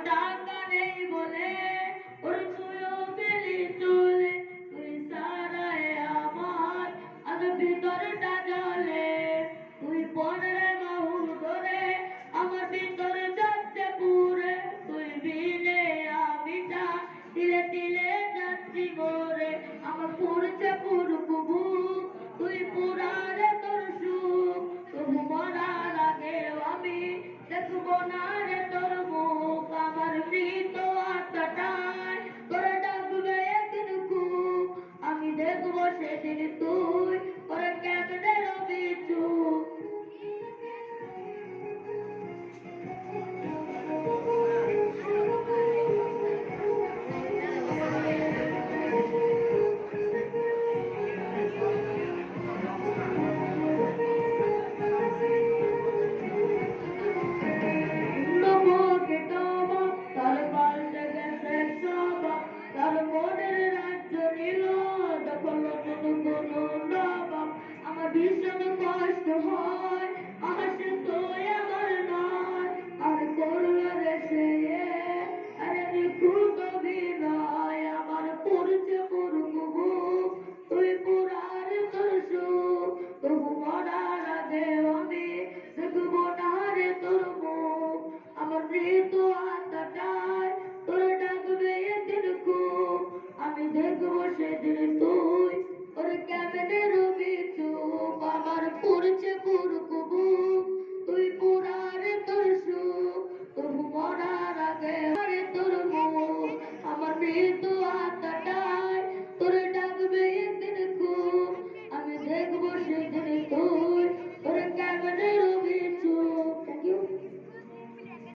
টাকা নেই বলে ওর তুইও গেলি চলে, তুই সারায় আমার আজ ভিতরটা জ্বলে, তুই পনেরে বাহু ধরে আমার ভিতর যাচ্ছে পুরে, তুই বিনে আমি যা তিলে তিলে যাচ্ছি মোরে, আমার পুরছে পুরবু তুই পুরালে তোর সুখ, তবু মরার আগে আমি দেখবো না রে তোর মুখ, আমার মৃত আত্মাটায় তোর ডাকবে একদিন খুব, আমি দেখবো সেদিন তুই